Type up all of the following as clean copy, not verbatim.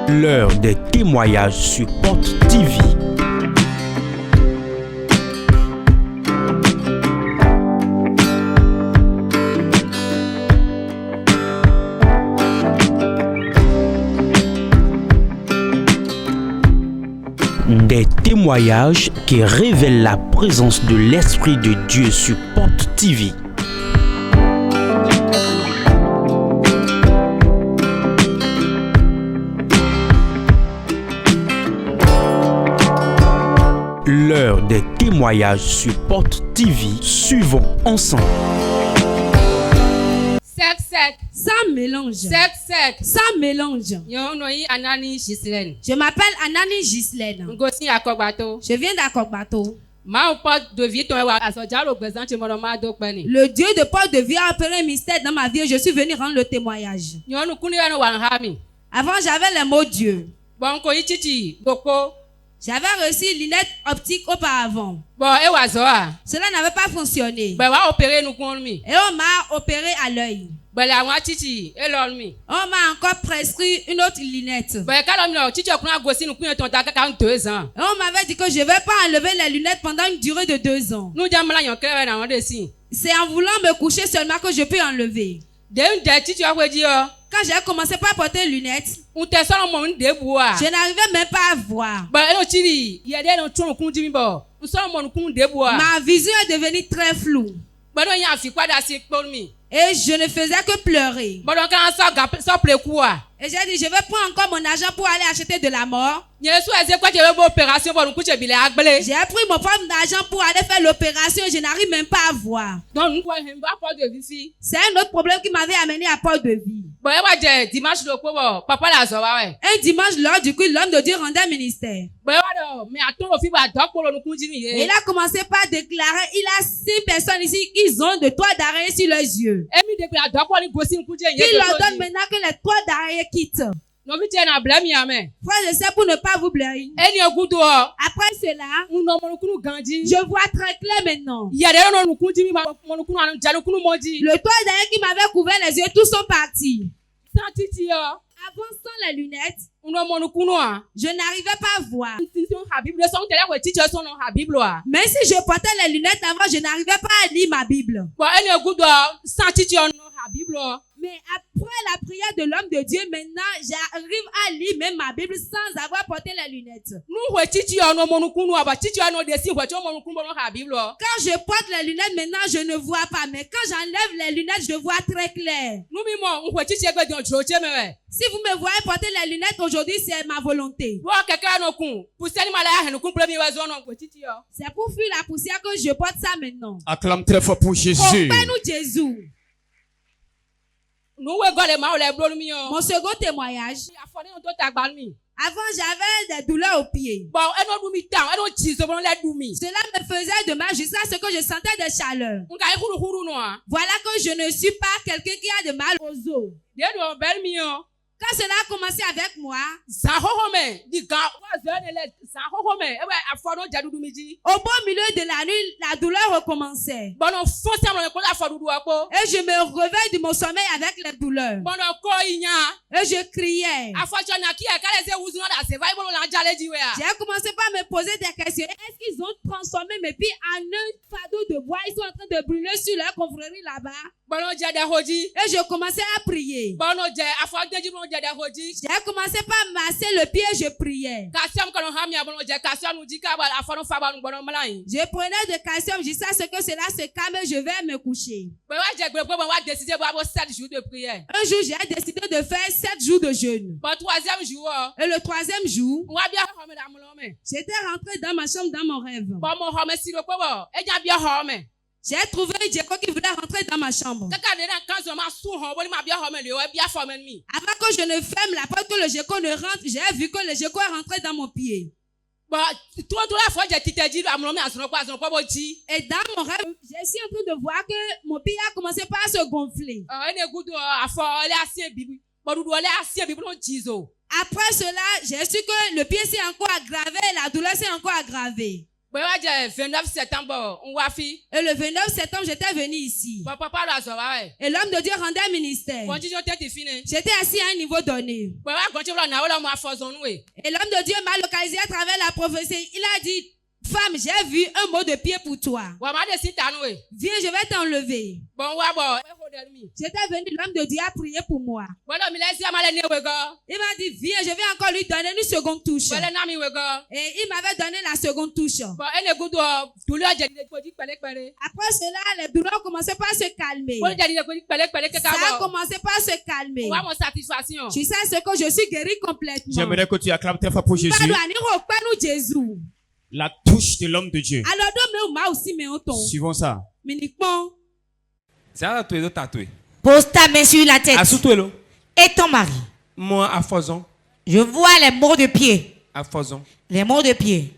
L'heure des témoignages sur Porte TV. Des témoignages qui révèlent la présence de l'Esprit de Dieu sur Porte TV. L'heure des témoignages sur Porte TV. Suivons ensemble. Sec. Sans mélange. Sec. Sans mélange. Anani Gislaine. Je m'appelle Anani Gislaine. Ngosi Akogbato. Je viens d'Akogbato. Ma porte de vie ton asojalo présent chez mon ma do pani. Le Dieu de Porte de vie a opéré un mystère dans ma vie et je suis venu rendre le témoignage. Nyonu kuni wan hami. Avant, j'avais les mots Dieu. Bon ko ichichi goko. J'avais reçu lunettes optiques auparavant. Bon e wazoa. Cela n'avait pas fonctionné. Ba wa opérer nous kon mi. Et on m'a opéré à l'œil. Ba la wa chichi e lol mi. On m'a encore prescrit une autre lunette. Ba ka lo mi no chichi okun agosi nous kun ton ta 2 ans. Et on m'avait dit que je ne vais pas enlever les lunettes pendant une durée de 2 ans. Nous jamla yon kere na won de si. C'est en voulant me coucher seulement que je peux enlever. De un chichi aweji o. Quand j'ai commencé par porter lunettes, On te solo mo nde boa. je n'arrivais même pas à voir. Ba e no chiri ye de no tun kun jimi bo. On solo mo kun de boa. Ma vision est devenue très floue. Ba no yan fi kwada si por mi. Et je ne faisais que pleurer. Ba no kan so pleku Et j'ai dit, je vais prendre encore mon argent pour aller acheter de la mort. J'ai pris mon propre argent pour aller faire l'opération et je n'arrive même pas à voir. C'est un autre problème qui m'avait amené à Porte de vie. Un dimanche, lors du culte, l'homme de Dieu rendait un ministère. Et il a commencé par déclarer, il a 6 personnes ici qui ont de toits d'araignée sur leurs yeux. Il leur donne maintenant que les toits d'araignée quittent. Frère, je sais pour ne pas vous blairer. Après cela, je vois très clair maintenant. Le toit d'araignée qui m'avait couvert les yeux, tous sont partis. Avant, sans les lunettes, je n'arrivais pas à voir. Même si je portais les lunettes avant, je n'arrivais pas à lire ma Bible. Mais après la prière de l'homme de Dieu, maintenant, j'arrive à lire même ma Bible sans avoir porté les lunettes. Quand je porte les lunettes, maintenant, je ne vois pas. Mais quand j'enlève les lunettes, je vois très clair. Si vous me voyez porter les lunettes aujourd'hui, c'est ma volonté. C'est pour fuir la poussière que je porte ça maintenant. Acclame très fort pour Jésus. Nous Jésus. Mon second témoignage. Avant, j'avais des douleurs aux pieds. Cela me faisait de mal jusqu'à ce que je sentais des chaleurs. Voilà que je ne suis pas quelqu'un qui a de mal aux os. Quand cela a commencé avec moi, au beau milieu de la nuit, la douleur recommençait. Et je me réveille de mon sommeil avec les douleurs. Et je criais. J'ai commencé par me poser des questions. Est-ce qu'ils ont transformé mes pieds en un fardeau de bois? Ils sont en train de brûler sur leur confrérie là-bas. Et je commençais à prier. J'ai commencé par masser le pied et je priais. Je prenais de calcium jusqu'à ce que cela se calme et je vais me coucher. Un jour, j'ai décidé de faire 7 jours de jeûne. Et le 3e jour, j'étais rentré dans ma chambre dans mon rêve. J'ai trouvé Diego qui voulait rentrer dans ma chambre. Avant que je ne ferme la porte, que le Diego ne rentre, j'ai vu que le Diego est rentré dans mon pied. Et dans mon rêve, je suis en train de voir que mon pied a commencé par se gonfler. Après cela, j'ai su que le pied s'est encore aggravé et la douleur s'est encore aggravée. Et le 29 septembre, j'étais venu ici. Et l'homme de Dieu rendait un ministère. J'étais assis à un niveau donné. Et l'homme de Dieu m'a localisé à travers la prophétie. Il a dit, femme, j'ai vu un mot de pied pour toi. Viens, je vais t'enlever. J'étais venu, l'homme de Dieu a prié pour moi. Il m'a dit, viens, je vais encore lui donner une seconde touche. Et il m'avait donné la seconde touche. Après cela, les douleurs ont commencé par se calmer. Ça a commencé par se calmer. Tu sais ce que je suis guéri complètement. J'aimerais que tu acclames très fort pour Jésus. La touche de l'homme de Dieu. Suivons ça. Pose ta main sur la tête. Et ton mari. Moi, à Fozon. Je vois les mots de pied. À Fozon. Les mots de pied.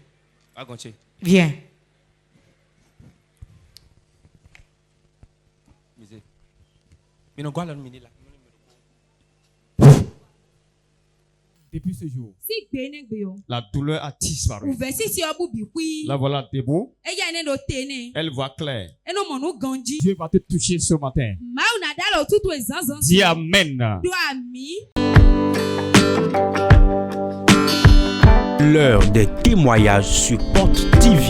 Viens. Depuis ce jour, la douleur a disparu. Là, voilà, debout. Elle voit clair. Dieu va te toucher ce matin. Dis Amen. L'heure des témoignages sur Porte TV.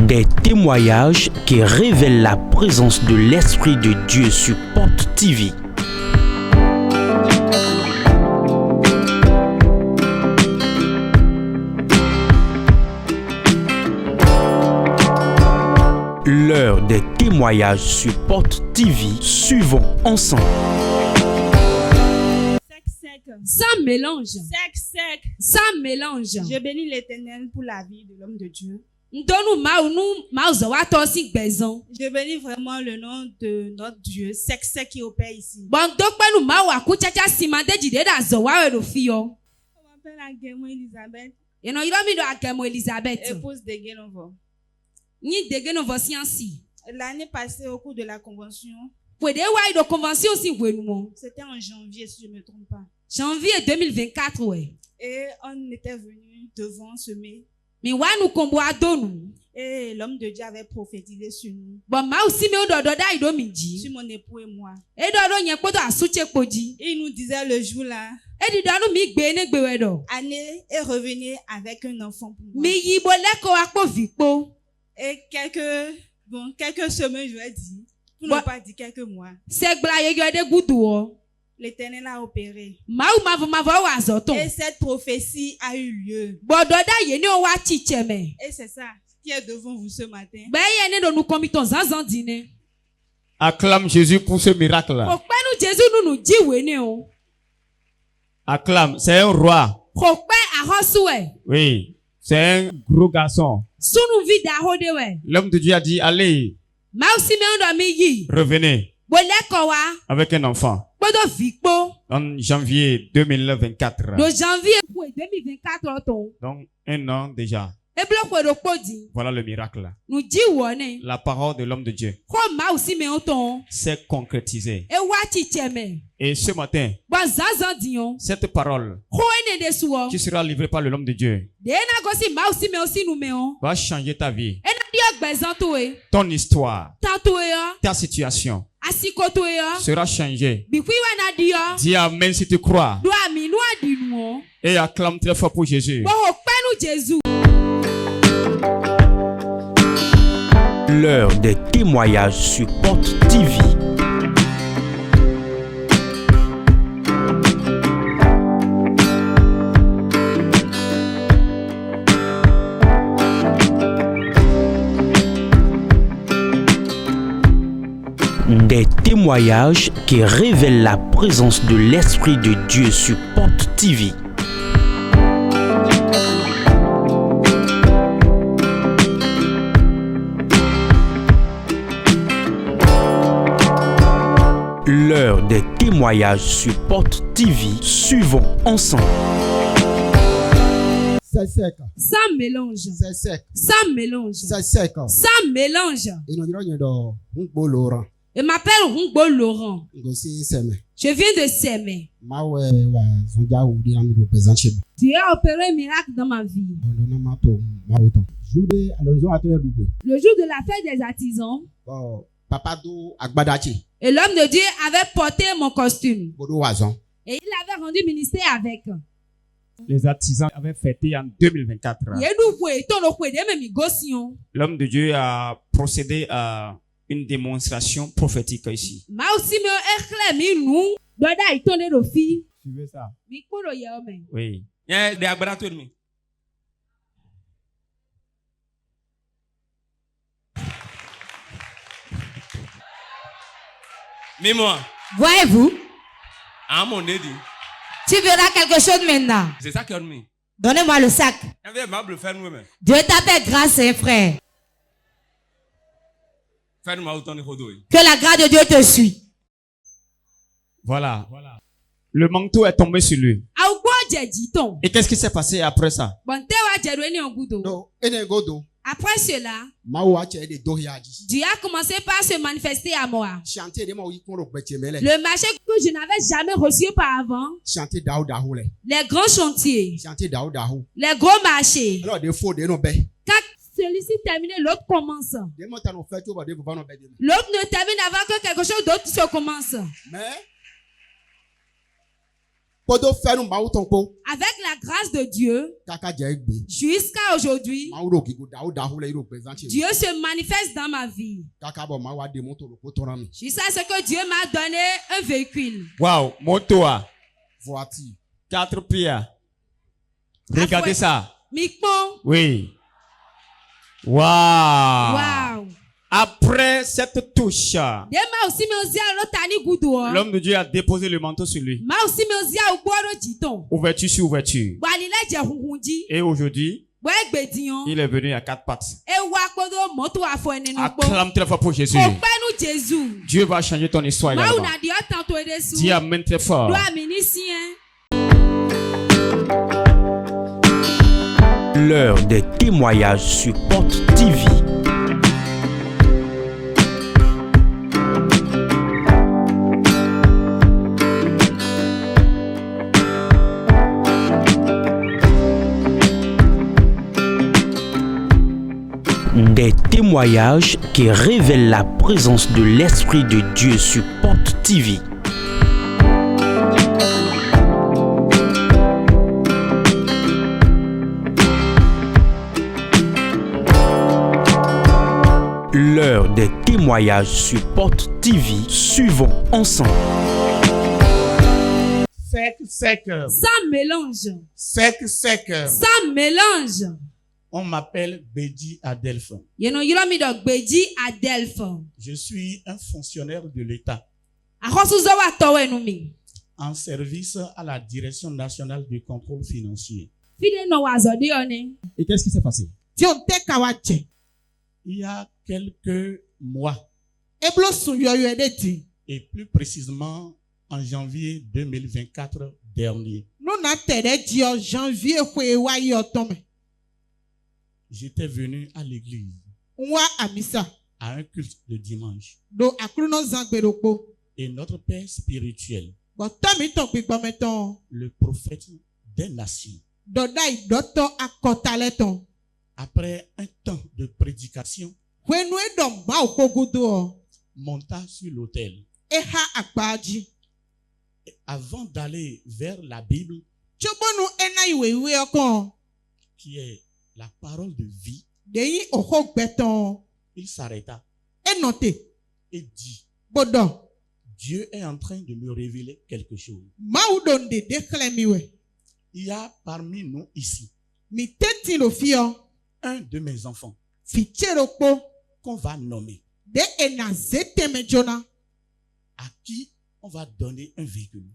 Des témoignages qui révèlent la présence de l'Esprit de Dieu sur Porte TV. L'heure des témoignages sur Porte TV. Suivons ensemble. Sans mélange. Sec. Sans mélange. Je bénis l'Éternel pour la vie de l'homme de Dieu. Je bénis vraiment le nom de notre Dieu, sec qui opère ici. On m'appelle Elisabeth. Épouse de Guénovo. L'année passée, au cours de la convention, c'était en janvier, si je ne me trompe pas. Janvier 2024, ouais. Et on était venu devant semer. Et l'homme de Dieu avait prophétisé sur nous. Sur mon époux et moi. Il nous disait le jour là. Année est revenue avec un enfant pour moi. Et quelques semaines, je vais dire. Pour ne pas dire quelques mois. L'Éternel a opéré. Et cette prophétie a eu lieu. Et c'est ça qui est devant vous ce matin. Acclame Jésus pour ce miracle. Acclame, c'est un roi. Oui, c'est un gros garçon. L'homme de Dieu a dit, allez, revenez avec un enfant. En janvier 2024. Donc, un an déjà. Voilà le miracle. La parole de l'homme de Dieu s'est concrétisée. Et ce matin, cette parole qui sera livrée par l'homme de Dieu va changer ta vie, ton histoire, ta situation sera changée. Dis Amen si tu crois. Et acclame très fort pour Jésus. L'heure des témoignages sur Porte TV. Des témoignages qui révèlent la présence de l'Esprit de Dieu sur Porte TV. L'heure des témoignages sur Porte TV. Suivons ensemble. C'est sec. Sans mélange. C'est sec. Sans mélange. C'est sec. Sans mélange. Je m'appelle Hungbo Laurent. Je viens de Sémé. Dieu a opéré un miracle dans ma vie. Le jour de la fête des artisans, et l'homme de Dieu avait porté mon costume. Et il avait rendu ministère avec. Les artisans avaient fêté en 2024. L'homme de Dieu a procédé à une démonstration prophétique ici. Suivez ça. Oui. Mais moi. Voyez-vous? Tu verras quelque chose maintenant. C'est ça qui a mis. Donnez-moi le sac. Dieu t'appelle grâce, hein, frère. Que la grâce de Dieu te suit. Voilà. Le manteau est tombé sur lui. Et qu'est-ce qui s'est passé après ça? Après cela, Dieu a commencé par se manifester à moi. Le marché que je n'avais jamais reçu auparavant. Les grands chantiers. Les gros marchés. Quand celui-ci termine, l'autre commence. L'autre ne termine avant que quelque chose d'autre se commence. Avec la grâce de Dieu, jusqu'à aujourd'hui, Dieu se manifeste dans ma vie. Jusqu'à ce que Dieu m'a donné un véhicule. Wow, moto, voiture, 4 pieds. Regardez ça. Oui. Wow. Après cette touche, l'homme de Dieu a déposé le manteau sur lui. Ouverture sur ouverture. Et aujourd'hui, il est venu à 4 pattes. Acclame très fort pour Jésus. Dieu va changer ton histoire également. Dis amen très fort. L'heure des témoignages sur Porte TV. Des témoignages qui révèlent la présence de l'Esprit de Dieu sur Porte TV. L'heure des témoignages sur Porte TV. Suivons ensemble. Sec. Sans mélange. Sec. Sans mélange. On m'appelle Bédi Adelph. Je suis un fonctionnaire de l'État en service à la Direction nationale du contrôle financier. Et qu'est-ce qui s'est passé? Il y a quelques mois, et plus précisément en janvier 2024 dernier, j'étais venu à l'église à un culte de dimanche. Et notre père spirituel, le prophète des nations, après un temps de prédication, monta sur l'autel. Avant d'aller vers la Bible, qui est la parole de vie, il s'arrêta et dit: Dieu est en train de me révéler quelque chose. Il y a parmi nous ici un de mes enfants qu'on va nommer, à qui on va donner un véhicule.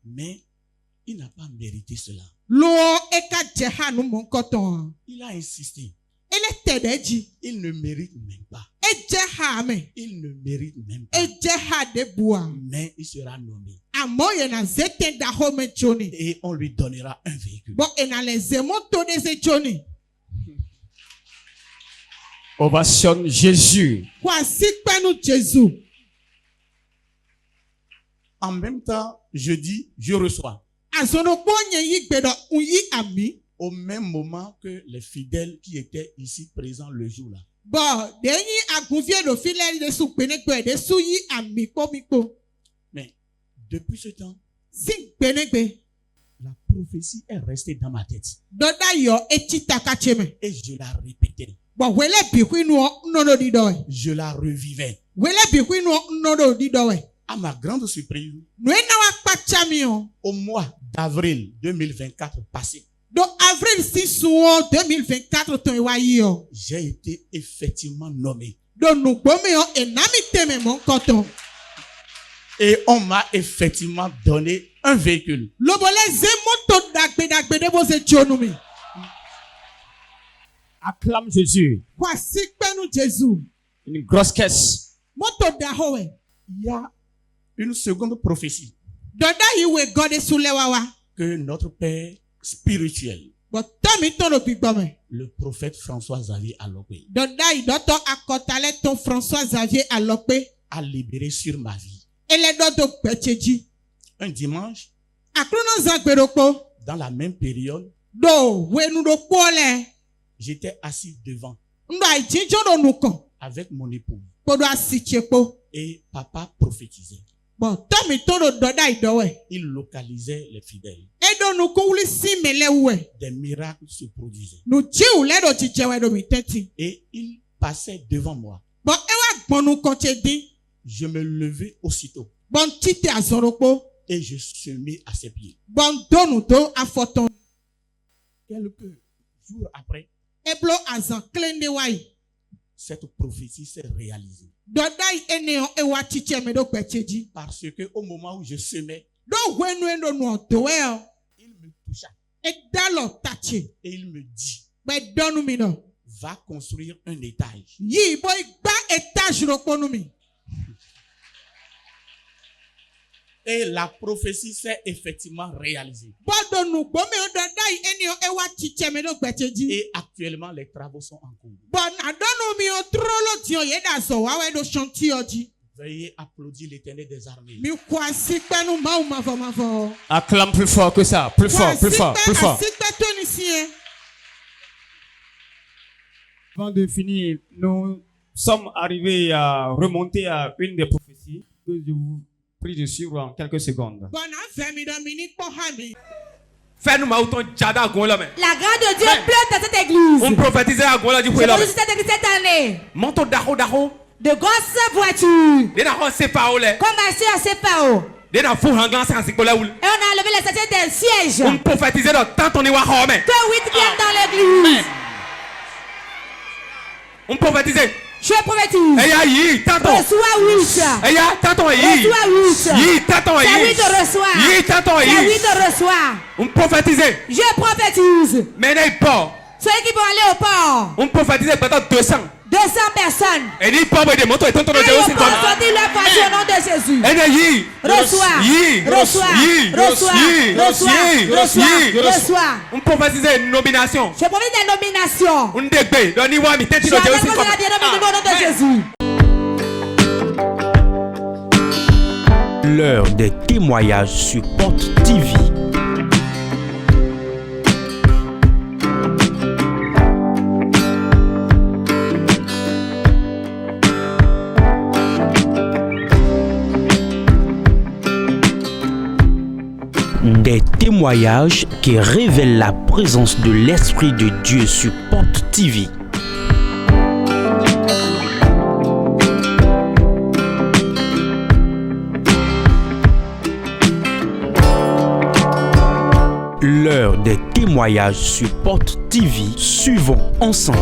Mais il n'a pas mérité cela. Il a insisté. Il ne mérite même pas. Il ne mérite même pas. Mais il sera nommé. Et on lui donnera un véhicule. Ovation Jésus. En même temps, je dis, je reçois. Au même moment que les fidèles qui étaient ici présents le jour-là. Mais depuis ce temps, la prophétie est restée dans ma tête. Et je la répétais. Je la revivais. À ma grande surprise, au mois d'avril 2024 passé, j'ai été effectivement nommé. Et on m'a effectivement donné un véhicule. Acclame Jésus. Une grosse caisse. Il y a une seconde prophétie que notre Père spirituel, le prophète François-Xavier Alokwe, a libéré sur ma vie. Un dimanche, dans la même période, j'étais assis devant avec mon époux et papa prophétisait. Il localisait les fidèles. Des miracles se produisaient. Et il passait devant moi. Je me levais aussitôt. Et je se mis à ses pieds. Quelques jours après, cette prophétie s'est réalisée. Parce que au moment où je semais, il me toucha. Et il me dit, va construire un étage. Et la prophétie s'est effectivement réalisée. Et actuellement, les travaux sont en cours. Veuillez applaudir l'Éternel des armées. Acclame plus fort que ça. Plus fort, plus fort, plus fort. Avant de finir, nous sommes arrivés à remonter à une des prophéties que je vous prie de suivre en quelques secondes. La grâce de Dieu pleut dans cette église. On prophétisait à Gola du Pouila. Cette année. Monto daho daho. De grosses voitures. Comme assis à CPAO. Et on a levé les statues des sièges. On prophétisait dans tant on est wa home. Que 8 viennent dans l'église. On prophétisait. Je prophétise. Reçois 8. Reçois 8. Reçois. On prophétisait. Je prophétise. Mais n'est pas. Ceux qui vont aller au port. On prophétisait peut-être 200 personnes. Et il pas de moto et tonton de Jésus. Sortir leur voiture au nom de Jésus. Reçois. On prophétisait une nomination. Je prophétise des nominations. On dégbe. Doni wa mi tenti de Jésus. Au nom de Jésus. L'heure des témoignages sur Porte TV. Des témoignages qui révèlent la présence de l'Esprit de Dieu sur Porte TV. L'heure des témoignages sur Porte TV. Suivons ensemble.